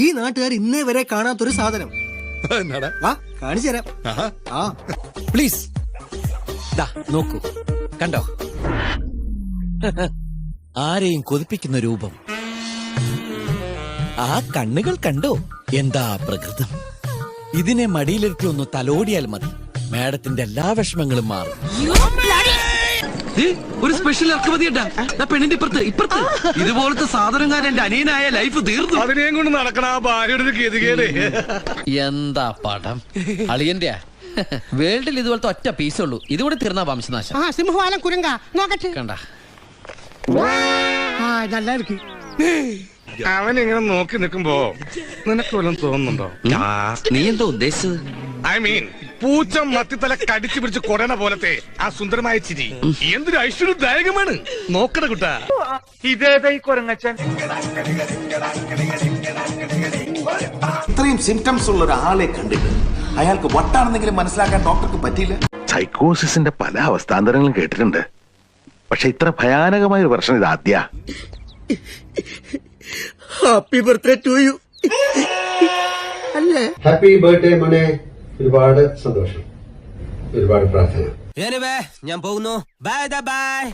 ഈ നാട്ടുകാർ ഇന്നേ വരെ കാണാത്തൊരു സാധനം. വാ കാണിച്ചു തരാം. ആ പ്ലീസ് നോക്കൂ, കണ്ടോ? ആരെയും കൊതിപ്പിക്കുന്ന രൂപം. ആ കണ്ണുകൾ കണ്ടോ? എന്താ പ്രകൃതം. ഇതിനെ മടിയിലിരുത്തി ഒന്ന് തലോടിയാൽ മതി, മാഡത്തിന്റെ എല്ലാ വിഷമങ്ങളും മാറും. ഒരു സ്പെഷ്യൽ ഇറക്കുമതിയുണ്ടാ പെണ്ണിന്റെ ഇപ്പുറത്ത് ഇതുപോലത്തെ സാധനക്കാരൻ എന്റെ അനിയനായ ലൈഫ് തീർന്നു. അതിനെയും കൊണ്ട് നടക്കണ ആ ഭാര്യയുടെ ഒരു ഗതികേട്. എന്താ പടം അളിയന്റെ വേൾഡിൽ ഇതുപോലത്തെ ഒറ്റ പീസേ ഉള്ളൂ. ഇതുകൂടെ തീർന്നാ വംശനാശം. സിംഹവാലം കുരങ്ക നോക്കട്ടെ. കണ്ട നല്ല അവൻ ഇങ്ങനെ നോക്കി നിൽക്കുമ്പോ നിനക്ക് വല്ലതും തോന്നുന്നുണ്ടോ? നീ എന്താ ഉദ്ദേശിച്ചത്? ഐ മീൻ പൂച്ച മത്തിത്തല കടിച്ചു പിടിച്ച് കൊടണ പോലത്തെ ആ സുന്ദരമായ ചിരി എന്തൊരു ഐശ്വര്യദായകമാണ്. നോക്കണ കുട്ടാ. ഇതേതായി കൊരങ്ങച്ചൻ? ഇത്രയും സിംറ്റംസ് ഉള്ള ഒരാളെ കണ്ടിട്ട് അയാൾക്ക് വട്ടാണെന്നെങ്കിലും മനസ്സിലാക്കാൻ ഡോക്ടർക്ക് പറ്റിയില്ല. സൈക്കോസിന്റെ പല അവസ്ഥാന്തരങ്ങളും കേട്ടിട്ടുണ്ട്, പക്ഷെ ഇത്ര ഭയാനകമായ ഒരു പ്രശ്നം ഇത് ആദ്യ. Happy birthday to you. അല്ലേ? ഹാപ്പി ബർത്ത്ഡേ മോനെ. ഒരുപാട് സന്തോഷം, ഒരുപാട് പ്രാർത്ഥന. ഞാൻ പോകുന്നു. Bye by.